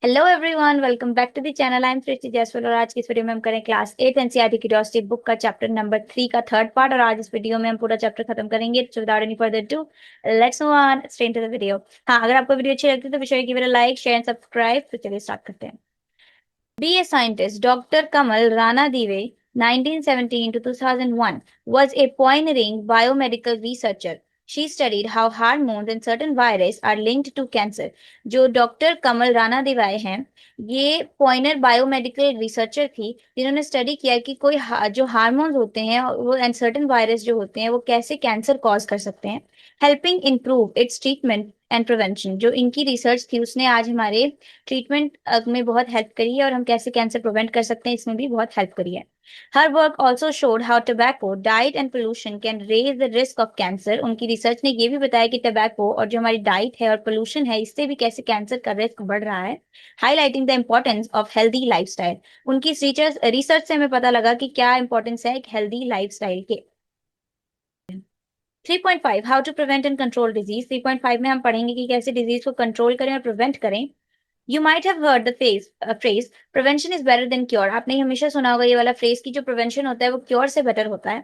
Hello everyone, welcome back to the channel. I am Srishti Jaiswal और आज की इस वीडियो में हम करें क्लास 8 एनसीईआरटी क्यूरियोसिटी बुक का चैप्टर नंबर 3 का थर्ड पार्ट। और आज इस वीडियो में हम पूरा चैप्टर खत्म करेंगे। So without any further ado, let's move on straight to the video. हाँ, अगर आपको वीडियो अच्छी लगती है तो विषय give it a like, share and subscribe. तो चलिए स्टार्ट करते हैं। Be a scientist. Dr. Kamal Ranadive, 1917 to 2001, was a pioneering biomedical researcher. She studied how hormones and certain viruses are linked to cancer. जो doctor कमल राणा दिवाए हैं, ये पॉइनर biomedical researcher थी जिन्होंने study किया कि जो हार्मोन्स होते हैं वो एंड सर्टेन वायरस जो होते हैं वो कैसे कैंसर कॉज कर सकते हैं, helping improve it's treatment and prevention. जो इनकी रिसर्च थी उसने आज हमारे ट्रीटमेंट में बहुत हेल्प करी है और हम कैसे कैंसर प्रिवेंट कर सकते हैं इसमें भी बहुत हेल्प करी है। Her work also showed how tobacco diet and pollution can raise the risk of cancer. उनकी रिसर्च ने ये भी बताया कि टोबैको और जो हमारी डाइट है और पोल्यूशन है इससे भी कैसे कैंसर का रिस्क बढ़ रहा है, highlighting the importance of healthy lifestyle. उनकी रिसर्च से हमें पता लगा कि क्या इंपॉर्टेंस है एक हेल्दी लाइफस्टाइल के। 3.5 how to prevent and control disease. 3.5 में हम पढ़ेंगे कि कैसे डिजीज को कंट्रोल करें और प्रिवेंट करें। You might have heard the phrase prevention is better than cure. आपने हमेशा सुना होगा ये वाला फ्रेज कि जो प्रिवेंशन होता है वो क्योर से बेटर होता है।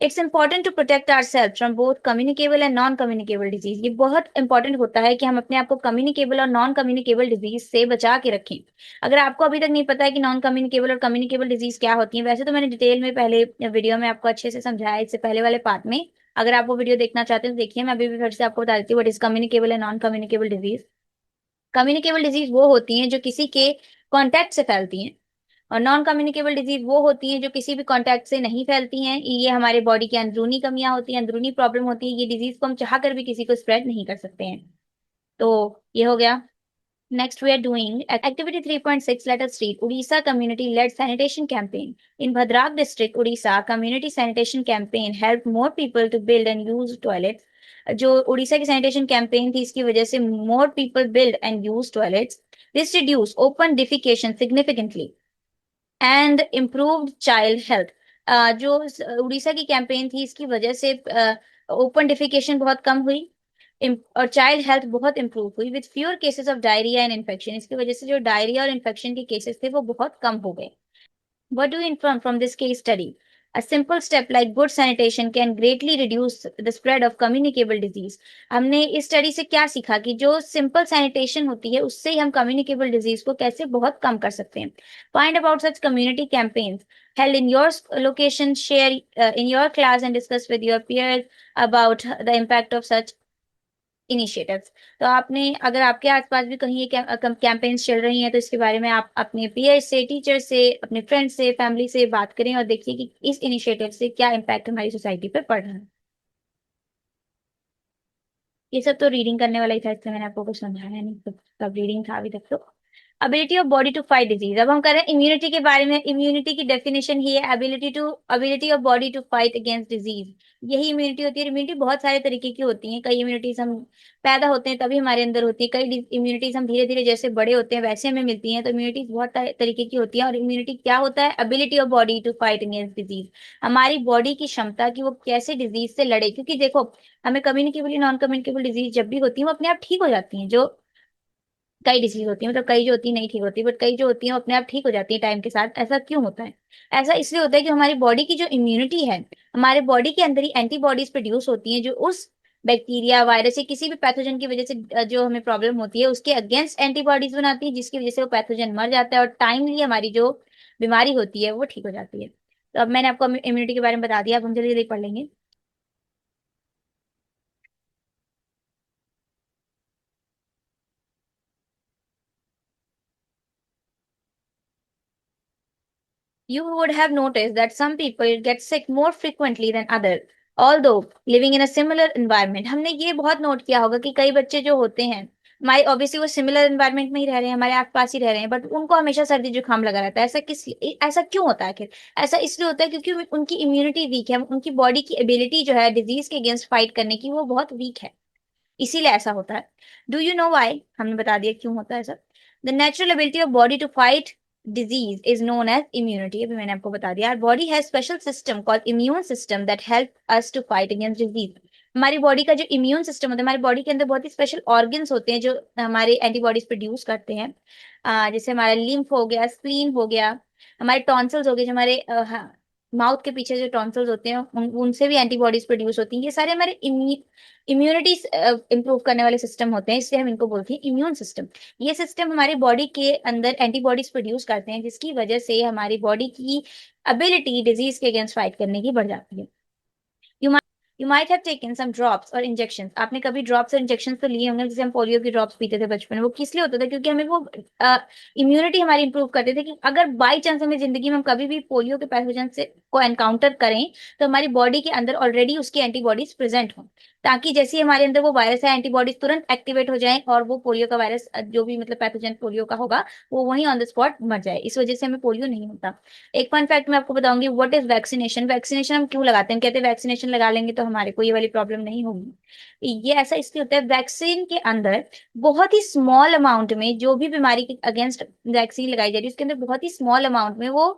It's important to protect our self from both communicable and non communicable disease. ये बहुत इंपॉर्टेंट होता है कि हम अपने आप को कम्युनिकेबल और नॉन कम्युनिकेबल डिजीज से बचा के रखें। अगर आपको अभी तक नहीं पता है कि नॉन कम्युनिकेबल और कम्युनिकेबल डिजीज क्या होती है, वैसे तो मैंने डिटेल में पहले वीडियो में आपको अच्छे से समझाया इससे पहले वाले पार्ट में। अगर आप वो वीडियो देखना चाहते हैं तो देखिए। मैं अभी भी फिर से आपको बता देती हूँ what is communicable and non communicable disease. Communicable disease वो होती हैं जो किसी के कांटेक्ट से फैलती हैं, और नॉन कम्युनिकेबल डिजीज वो होती हैं जो किसी भी कांटेक्ट से नहीं फैलती हैं। ये हमारे बॉडी की अंदरूनी कमियां होती हैं, अंदरूनी प्रॉब्लम होती है। ये डिजीज को हम चाह कर भी किसी को स्प्रेड नहीं कर सकते हैं। तो ये हो गया। Next, we are doing activity 3.6. Let us read. Odisha community-led sanitation campaign. In Bhadrak district, Odisha community sanitation campaign helped more people to build and use toilets. जो उड़ीसा की सैनिटेशन कैंपेन थी इसकी वजह से more people build and use toilets. This reduce open defecation significantly and improved child health. जो उड़ीसा की campaign थी इसकी वजह से ओपन डिफिकेशन बहुत कम हुई और चाइल्ड हेल्थ बहुत इंप्रूव हुई with fewer cases of diarrhoea and infection. इसकी वजह से जो डायरिया और इन्फेक्शन के केसेस थे वो बहुत कम हो गए। What do we infer from this case study? A simple step like good sanitation can greatly reduce the spread of communicable disease. हमने इस स्टडी से क्या सीखा कि जो सिंपल सैनिटेशन होती है उससे ही हम कम्युनिकेबल डिजीज को कैसे बहुत कम कर सकते हैं। Find about such community campaigns held in your location, share in your class and discuss with your peers about the impact of such initiatives. तो आपने अगर आपके आसपास भी कहीं ये कैंपेन्स चल रही हैं तो इसके बारे में आप अपने पीयर से, टीचर से, अपने फ्रेंड से, फैमिली से बात करें और देखिए कि इस इनिशिएटिव से क्या इम्पैक्ट हमारी सोसाइटी पर पड़ रहा है। ये सब तो रीडिंग करने वाला ही था इसलिए मैंने आपको कुछ समझाया नहीं, तो सब रीडिंग था अभी तक। तो ability of body to fight disease. अब हम कर रहे हैं इम्यूनिटी के बारे में। इम्यूनिटी की डेफिनेशन ही है ability of body to fight against disease. यही इम्यूनिटी होती है। इम्यूनिटी बहुत सारे तरीके की होती है। कई इम्यूनिटीज हम पैदा होते हैं तभी हमारे अंदर होती है, कई इम्यूनिटीज हम धीरे धीरे जैसे बड़े होते हैं वैसे हमें मिलती हैं। तो इम्यूनिटीज बहुत तरीके की होती है। और इम्यूनिटी क्या होता है? Ability of body to fight against disease. हमारी बॉडी की क्षमता कि वो कैसे डिजीज से लड़े। क्योंकि देखो, हमें कम्युनिकेबल नॉन कम्युनिकेबल डिजीज जब भी होती है वो अपने आप ठीक हो जाती हैं। जो कई डिसीज होती है, मतलब कई जो होती है नहीं ठीक होती, बट कई जो होती है वो अपने आप ठीक हो जाती है टाइम के साथ। ऐसा क्यों होता है? ऐसा इसलिए होता है कि हमारी बॉडी की जो इम्यूनिटी है, हमारे बॉडी के अंदर ही एंटीबॉडीज प्रोड्यूस होती हैं जो उस बैक्टीरिया, वायरस या किसी भी पैथोजन की वजह से जो हमें प्रॉब्लम होती है उसके अगेंस्ट एंटीबॉडीज बनाती है, जिसकी वजह से वो पैथोजन मर जाता है और टाइमली हमारी जो बीमारी होती है वो ठीक हो जाती है। तो अब मैंने आपको इम्यूनिटी के बारे में बता दिया। अब हम जल्दी जल्दी पढ़ लेंगे। You would have noticed that some people get sick more frequently than others, although living in a similar environment. हमने ये बहुत नोट किया होगा कि कई बच्चे जो होते हैं हमारे ऑब्वियसली वो सिमिलर एनवायरनमेंट में ही रह रहे हैं, हमारे आसपास ही रह रहे हैं, बट उनको हमेशा सर्दी जुकाम लगा रहता है। ऐसा क्यों होता है आखिर? ऐसा इसलिए होता है क्योंकि उनकी इम्यूनिटी वीक है। उनकी बॉडी की एबिलिटी जो है डिजीज के अगेंस्ट फाइट करने की वो बहुत वीक है, इसीलिए ऐसा होता है। Do you know why? हमने बता दिया क्यों होता है ऐसा। The natural ability of body to fight disease is known as immunity. अभी मैंने आपको बता दिया। Our body has special system called immune system that help us to fight against disease. हमारी बॉडी का जो इम्यून सिस्टम होता है, हमारी बॉडी के अंदर बहुत ही स्पेशल ऑर्गन्स होते हैं जो हमारे एंटीबॉडीज प्रोड्यूस करते हैं। जैसे हमारा लिम्फ हो गया, स्प्लीन हो गया, हमारे टॉन्सिल्स हो गए, जो हमारे माउथ के पीछे जो टॉन्सिल्स होते हैं उनसे भी एंटीबॉडीज प्रोड्यूस होती हैं। ये सारे हमारे इम्यूनिटी इंप्रूव करने वाले सिस्टम होते हैं, इसलिए हम इनको बोलते हैं इम्यून सिस्टम। ये सिस्टम हमारी बॉडी के अंदर एंटीबॉडीज प्रोड्यूस करते हैं, जिसकी वजह से हमारी बॉडी की एबिलिटी डिजीज के अगेंस्ट फाइट करने की बढ़ जाती है। You might have taken some drops और इंजेक्शंस। आपने कभी ड्रॉप्स और इंजेक्शंस तो लिए होंगे, जैसे हम पोलियो की ड्रॉप्स पीते थे बचपन में। वो किस लिए होता था? क्योंकि हमें वो इम्यूनिटी हमारी इंप्रूव करते थे कि अगर बाई चांस हमें जिंदगी में हम कभी भी पोलियो के पैथोजन से को एनकाउंटर करें तो हमारी बॉडी के अंदर ऑलरेडी उसकी एंटीबॉडीज प्रेजेंट हो, ताकि जैसे ही हमारे अंदर वो वायरस है एंटीबॉडीज तुरंत एक्टिवेट हो जाए और वो पोलियो का वायरस जो भी मतलब पैथोजन पोलियो का होगा वो वहीं ऑन द स्पॉट मर जाए। इस वजह से हमें पोलियो नहीं होता। एक फन फैक्ट मैं आपको बताऊंगी, व्हाट इज वैक्सीनेशन। वैक्सीनेशन हम क्यों लगाते हैं? कहते हैं वैक्सीनेशन लगा लेंगे तो हमारे को ये वाली प्रॉब्लम नहीं होगी। ये ऐसा इसलिए होता है, वैक्सीन के अंदर बहुत ही स्मॉल अमाउंट में जो भी बीमारी के अगेंस्ट वैक्सीन लगाई जा रही है उसके अंदर बहुत ही स्मॉल अमाउंट में वो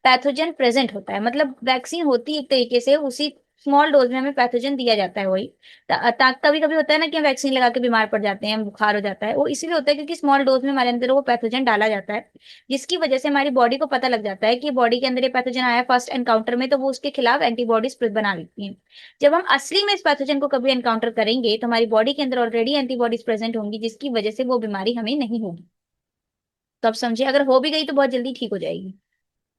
पैथोजन प्रेजेंट होता है। मतलब वैक्सीन होती है एक तरीके से उसी स्मॉल डोज में हमें पैथोजन दिया जाता है। वही कभी कभी होता है ना कि हम वैक्सीन लगा के बीमार पड़ जाते हैं, बुखार हो जाता है, वो इसीलिए होता है क्योंकि स्मॉल डोज में हमारे अंदर वो पैथोजन डाला जाता है, जिसकी वजह से हमारी बॉडी को पता लग जाता है कि बॉडी के अंदर ये पैथोजन आया फर्स्ट एनकाउंटर में, तो वो उसके खिलाफ एंटीबॉडीज बना लेती हैं। जब हम असली में इस पैथोजन को कभी एनकाउंटर करेंगे तो हमारी बॉडी के अंदर ऑलरेडी एंटीबॉडीज प्रेजेंट होंगी, जिसकी वजह से वो बीमारी हमें नहीं होगी। तो आप समझिए, अगर हो भी गई तो बहुत जल्दी ठीक हो जाएगी।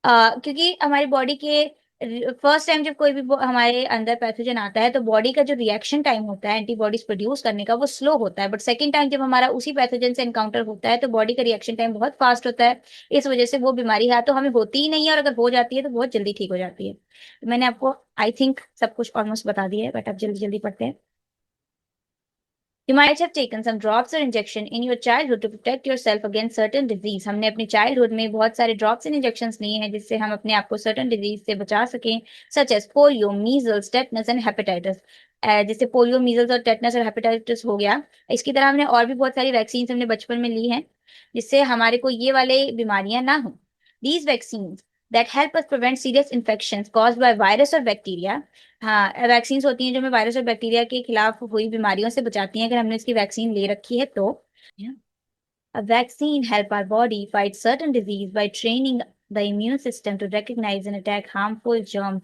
क्योंकि हमारी बॉडी के फर्स्ट टाइम जब कोई भी हमारे अंदर पैथोजन आता है तो बॉडी का जो रिएक्शन टाइम होता है एंटीबॉडीज प्रोड्यूस करने का वो स्लो होता है, बट सेकंड टाइम जब हमारा उसी पैथोजन से एनकाउंटर होता है तो बॉडी का रिएक्शन टाइम बहुत फास्ट होता है। इस वजह से वो बीमारी है तो हमें होती ही नहीं है, और अगर हो जाती है तो बहुत जल्दी ठीक हो जाती है। तो मैंने आपको आई थिंक सब कुछ ऑलमोस्ट बता दिया है, बट अब जल्दी जल्दी पढ़ते हैं। You might have taken some drops or injection in your childhood to protect yourself against certain disease. हमने अपनी चाइल्डहुड में बहुत सारे ड्रॉप्स एंड इंजेक्शंस लिए हैं जिससे हम अपने आप को सर्टन डिजीज से बचा सकें, such as polio, measles, tetanus and hepatitis. जैसे पोलियो, मीजल्स और टेटनस और हेपेटाइटिस हो गया। इसकी तरह हमने और भी बहुत सारी वैक्सीन हमने बचपन में ली हैं जिससे हमारे को ये वाले बीमारियां ना हो। These vaccine that help us prevent serious infections caused by virus और बैक्टीरिया। हाँ, वैक्सीन होती हैं जो हमें वायरस और बैक्टीरिया के खिलाफ हुई बीमारियों से बचाती हैं अगर हमने इसकी वैक्सीन ले रखी है तो। A vaccine help our body fight certain disease by training the immune system to recognize and attack harmful germ।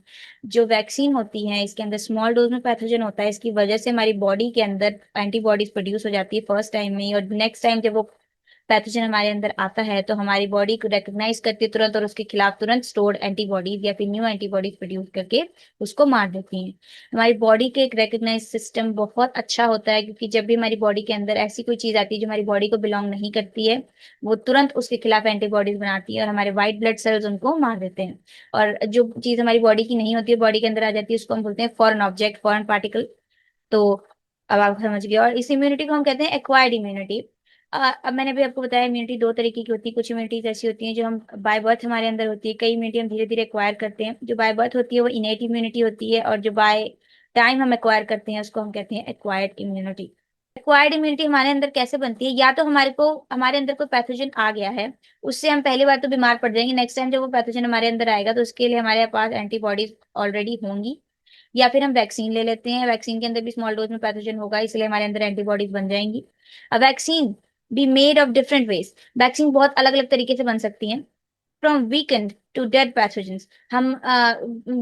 जो वैक्सीन होती है इसके अंदर स्मॉल डोज में पैथोजन होता है, इसकी वजह से हमारी बॉडी के अंदर एंटीबॉडीज प्रोड्यूस हो जाती है फर्स्ट टाइम में ही, और नेक्स्ट टाइम जब वो पैथोजन हमारे अंदर आता है तो हमारी बॉडी को रिकॉग्नाइज करती है तुरंत और उसके खिलाफ तुरंत स्टोर्ड एंटीबॉडीज या फिर न्यू एंटीबॉडीज प्रोड्यूस करके उसको मार देती हैं। हमारी बॉडी के एक रिकॉग्नाइज सिस्टम बहुत अच्छा होता है, क्योंकि जब भी हमारी बॉडी के अंदर ऐसी कोई चीज आती है जो हमारी बॉडी को बिलोंग नहीं करती है वो तुरंत उसके खिलाफ एंटीबॉडीज बनाती है और हमारे व्हाइट ब्लड सेल्स उनको मार देते हैं। और जो चीज हमारी बॉडी की नहीं होती है बॉडी के अंदर आ जाती है उसको हम बोलते हैं फॉरेन ऑब्जेक्ट, फॉरेन पार्टिकल। तो अब आप समझ गए। और इस इम्यूनिटी को हम कहते हैं एक्वायर्ड इम्यूनिटी। अब मैंने भी आपको बताया इम्यूनिटी दो तरीके की होती है। कुछ इम्यूनिटीज ऐसी होती हैं जो हम बाय बर्थ हमारे अंदर होती है, कई इम्यूनिटी हम धीरे धीरे एक्वायर करते हैं। जो बाय बर्थ होती है वो इनेट इम्यूनिटी होती है, और जो बाय टाइम हम एक्वायर करते हैं उसको हम कहते हैं एक्वायर्ड इम्यूनिटी। एक्वायर्ड इम्यूनिटी हमारे अंदर कैसे बनती है? या तो हमारे अंदर कोई पैथोजन आ गया है, उससे हम पहली बार तो बीमार पड़ जाएंगे, नेक्स्ट टाइम जब वो पैथोजन हमारे अंदर आएगा तो उसके लिए हमारे पास एंटीबॉडीज ऑलरेडी होंगी। या फिर हम वैक्सीन ले लेते हैं, वैक्सीन के अंदर भी स्मॉल डोज में पैथोजन होगा इसलिए हमारे अंदर एंटीबॉडीज बन जाएंगी। अब vaccine be made of different ways. Vaccine बहुत अलग अलग तरीके से बन सकती हैं। From weakened to dead pathogens. हम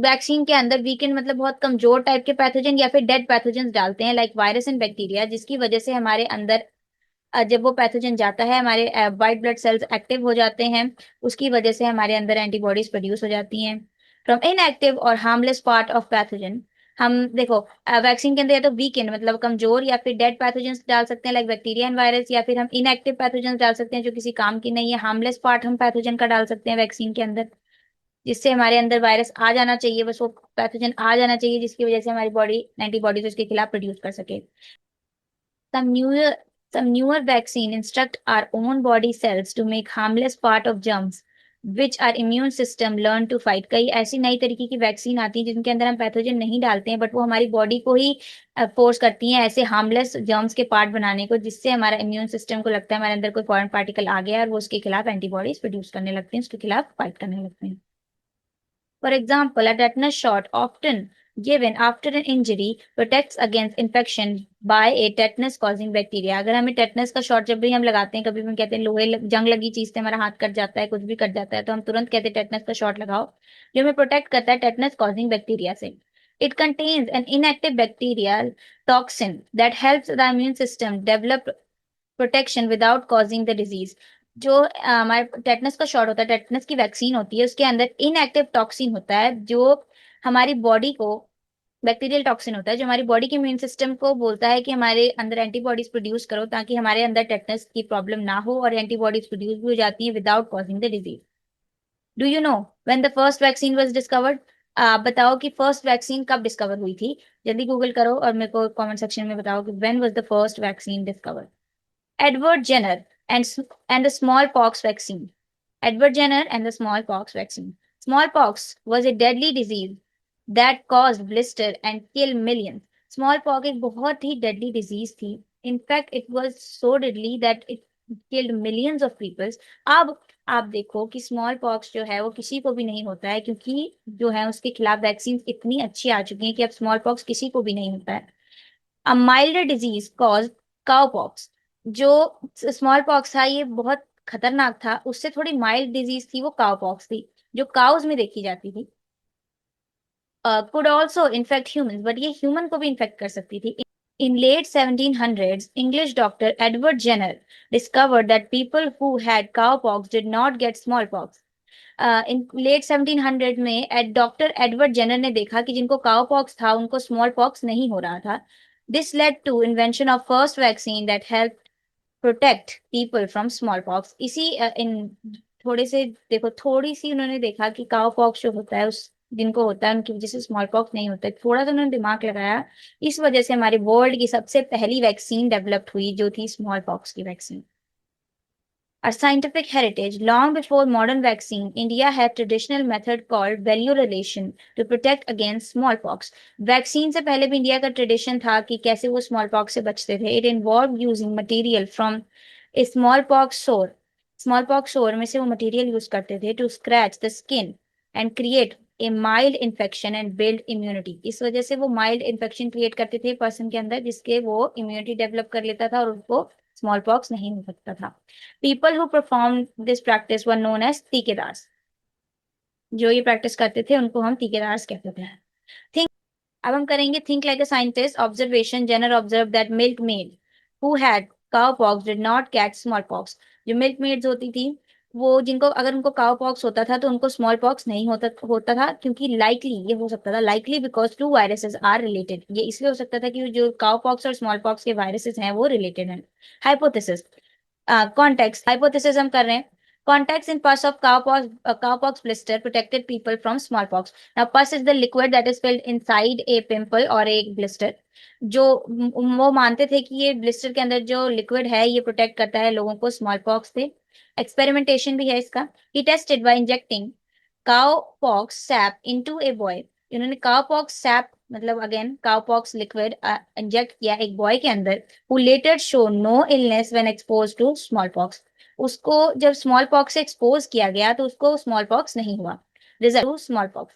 वैक्सीन के अंदर वीकेंड मतलब बहुत कमजोर टाइप के पैथोजन या फिर डेड पैथोजेंस डालते हैं, लाइक वायरस एंड बैक्टीरिया, जिसकी वजह से हमारे अंदर जब वो पैथोजन जाता है हमारे व्हाइट ब्लड सेल्स एक्टिव हो जाते हैं, उसकी वजह से हमारे अंदर एंटीबॉडीज प्रोड्यूस हो जाती हैं। फ्रॉम इनएक्टिव और हार्मलेस पार्ट ऑफ पैथोजन। हम देखो वैक्सीन के अंदर या तो वीकेंड मतलब कमजोर या फिर डेड पैथोजेंस डाल सकते हैं लाइक बैक्टीरिया एंड वायरस, या फिर हम इनएक्टिव पैथोजेंस डाल सकते हैं जो किसी काम की नहीं है। हार्मलेस पार्ट हम पैथोजन का डाल सकते हैं वैक्सीन के अंदर, जिससे हमारे अंदर वायरस आ जाना चाहिए, बस वो पैथोजन आ जाना चाहिए जिसकी वजह से हमारी बॉडी एंटीबॉडीज उसके खिलाफ प्रोड्यूस कर सके। Some newer, some newer vaccine instruct our own body cells to make harmless part of germs, which our immune system learn to fight। कई ऐसी नई तरीके की वैक्सीन आती है जिनके अंदर हम पैथोजन नहीं डालते हैं, बट वो हमारी बॉडी को ही फोर्स करती हैं ऐसे हार्मलेस जर्म्स के पार्ट बनाने को, जिससे हमारा इम्यून सिस्टम को लगता है हमारे अंदर कोई फॉरेन पार्टिकल आ गया है और वो उसके खिलाफ एंटीबॉडीज प्रोड्यूस करने लगते हैं, उसके खिलाफ फाइट करने लगते हैं। For example, a tetanus shot often given after an injury protects against infection by a tetanus causing bacteria। अगर हमें टेटनस का शॉट जब भी हम लगाते हैं, कभी भी हम कहते हैं जंग लगी चीज से हमारा हाथ कट जाता है, कुछ भी कट जाता है, तो हम तुरंत कहते हैं टेटनस का शॉट लगाओ, जो हमें प्रोटेक्ट करता है टेटनस कॉजिंग बैक्टीरिया से। It contains an inactive bacterial toxin that helps the immune system develop protection without causing the disease। जो हमारे टेटनस का शॉट होता है, टेटनस की वैक्सीन होती है, उसके अंदर इनएक्टिव टॉक्सिन होता है जो हमारी बॉडी को, बैक्टीरियल टॉक्सिन होता है जो हमारी बॉडी के इम्यून सिस्टम को बोलता है कि हमारे अंदर एंटीबॉडीज प्रोड्यूस करो, ताकि हमारे अंदर टेटनस की प्रॉब्लम ना हो, और एंटीबॉडीज प्रोड्यूस भी हो जाती है without causing the disease. Do you know when the first vaccine was discovered? आप बताओ कि फर्स्ट वैक्सीन कब डिस्कवर हुई थी। जल्दी गूगल करो और मेरे को कमेंट सेक्शन में बताओ कि when was the first vaccine discovered. Edward Jenner and the smallpox vaccine. Edward Jenner and the smallpox vaccine. Smallpox was a deadly disease that caused blister and killed millions. Smallpox एक बहुत ही deadly disease थी. In fact, it was so deadly that it killed millions of people. अब आप देखो कि small pox जो है वो किसी को भी नहीं होता है, क्योंकि जो है उसके खिलाफ वैक्सीन इतनी अच्छी आ चुकी हैं कि अब स्मॉल पॉक्स किसी को भी नहीं होता है। अ माइल्डर डिजीज कॉज काउपॉक्स। जो स्मॉल पॉक्स था ये बहुत खतरनाक था, उससे थोड़ी माइल्ड डिजीज थी, वो काउपॉक्स थी जो काउज में देखी जाती थी। Could also infect humans, but ये ह्यूमन को भी इन्फेक्ट कर सकती थी। In late 1700s, English doctor Edward Jenner discovered that people who had cowpox did not get smallpox। In late 1700 में डॉक्टर एडवर्ड जेनर ने देखा कि जिनको काउपॉक्स था उनको स्मॉल पॉक्स नहीं हो रहा था। This led to invention of first vaccine that help protect people from smallpox. इन थोड़े से देखो, थोड़ी सी उन्होंने देखा कि काउ पॉक्स जो होता है उस जिनको होता है उनकी वजह से स्मॉल पॉक्स नहीं होता है, थोड़ा सा उन्होंने दिमाग लगाया, इस वजह से हमारे वर्ल्ड की सबसे पहली वैक्सीन डेवलप्ड हुई जो थी स्मॉल पॉक्स की vaccine. A scientific heritage. Long before modern vaccine, India had traditional method called veliorelation to protect against smallpox। Vaccine से पहले भी इंडिया का ट्रेडिशन था कि कैसे वो smallpox से बचते थे। It involved using material from a smallpox sore। smallpox sore में से वो material यूज करते थे to scratch the skin and create a mild infection and build immunity। इस वजह से वो mild infection create करते थे पर्सन के अंदर, जिसके वो immunity develop कर लेता था और उनको smallpox नहीं हो सकता था। People who performed this practice were known as टीकेदार्स। जो ये प्रैक्टिस करते थे उनको हम टीकेदार्स कहते थे। थिंक, अब हम करेंगे think like a scientist. Observation. Jenner observe that milkmaid who had cowpox did not catch smallpox. जो मिल्क मेड्स होती थी वो, जिनको अगर उनको काउ पॉक्स होता था तो उनको स्मॉल पॉक्स नहीं होता होता था, क्योंकि लाइकली ये हो सकता था, likely because two viruses are related. ये इसलिए हो सकता था कि जो काउ पॉक्स और स्मॉल पॉक्स के वायरसेस हैं वो रिलेटेड हैं। हाइपोथेसिस। कॉन्टेक्स्ट। हाइपोथेसिस हम कर रहे हैं। Contacts in pus of cowpox blister protected people from smallpox। Now, pus is the liquid that is filled inside a pimple or a blister। जो वो मानते थे कि ये ब्लिस्टर के अंदर जो लिक्विड है ये प्रोटेक्ट करता है लोगों को स्मॉल पॉक्स से। एक्सपेरिमेंटेशन भी है इसका। He tested by injecting cowpox sap into a boy। इन्होंने cowpox sap मतलब अगेन cowpox लिक्विड इंजेक्ट किया एक बॉय के अंदर, who later show no illness when exposed to smallpox। उसको जब स्मॉल पॉक्स से एक्सपोज किया गया तो उसको स्मॉल पॉक्स नहीं हुआ। Result small pox.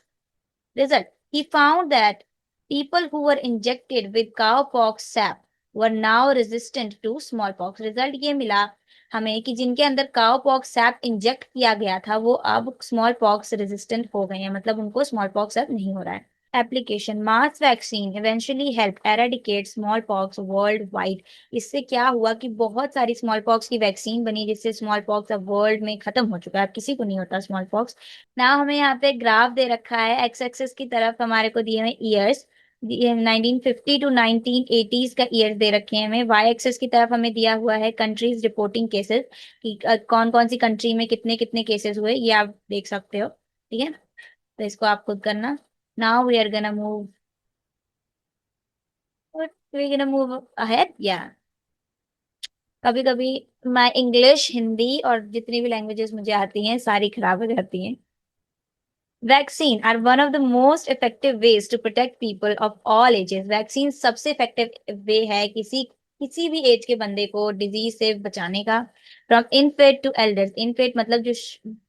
Result, he found that people who were injected with cowpox sap were now resistant to smallpox। Result ये मिला हमें कि जिनके अंदर काउपॉक्स सैप इंजेक्ट किया गया था वो अब स्मॉल पॉक्स रेजिस्टेंट हो गए हैं, मतलब उनको स्मॉल पॉक्स अब नहीं हो रहा है। Application. Mass vaccine eventually help eradicate smallpox worldwide. इससे क्या हुआ कि बहुत सारी स्मॉल पॉक्स की वैक्सीन बनी, जिससे स्मॉल पॉक्स अब वर्ल्ड में खत्म हो चुका है, अब किसी को नहीं होता स्मॉल पॉक्स। ना हमें यहाँ पे ग्राफ दे रखा है, एक्स एक्सेस की तरफ हमारे को दिए हुए ईयर्स, 1950 टू 1980s का ईयर दे रखे हैं हमें। वाई एक्सेस की तरफ हमें दिया हुआ है कंट्रीज रिपोर्टिंग केसेस, कि कौन कौन सी कंट्री में कितने कितने केसेस हुए, ये आप देख सकते हो। ठीक है, तो इसको आप खुद करना। Now we are gonna move, we gonna move ahead. या कभी कभी मैं इंग्लिश, हिंदी और जितनी भी लैंग्वेजेस मुझे आती हैं सारी खराब हो जाती हैं। Vaccine are one of the most effective ways to protect people of all ages. Vaccine सबसे इफेक्टिव वे है किसी किसी भी एज के बंदे को डिजीज से बचाने का। From infant to elders. Infant मतलब जो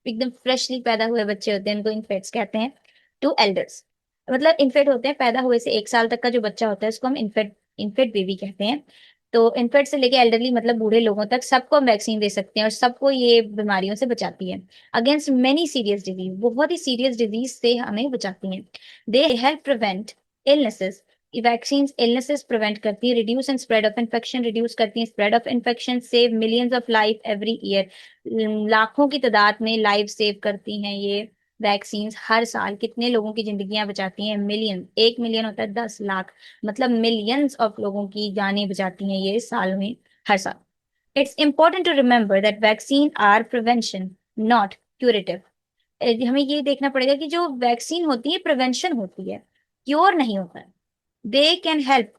एकदम फ्रेशली पैदा हुए बच्चे होते हैं उनको इनफेट्स कहते हैं, टू एल्डर्स। मतलब इन्फेक्ट होते हैं, पैदा हुए से 1 साल तक का जो बच्चा होता है उसको हम इन्फेक्ट बेबी कहते हैं। तो इन्फेक्ट से लेके एल्डरली मतलब बूढ़े लोगों तक सबको हम वैक्सीन दे सकते हैं और सबको ये बीमारियों से बचाती है। अगेंस्ट मेनी सीरियस डिजीज, बहुत ही सीरियस डिजीज से हमें बचाती हैं। They help prevent illnesses, vaccine illnesses prevent करती है, reduce and spread of infection, reduce करती है spread of infection, save millions of life every year, लाखों की तादाद में लाइफ सेव करती हैं ये वैक्सीन। हर साल कितने लोगों की जिंदगियां बचाती हैं, मिलियन, 1 मिलियन होता है 10 लाख, मतलब मिलियंस ऑफ लोगों की जानें बचाती हैं ये साल में, हर साल। It's important to remember that vaccine are prevention, not curative. हमें ये देखना पड़ेगा कि जो वैक्सीन होती है प्रिवेंशन होती है, क्योर नहीं होता है। They can help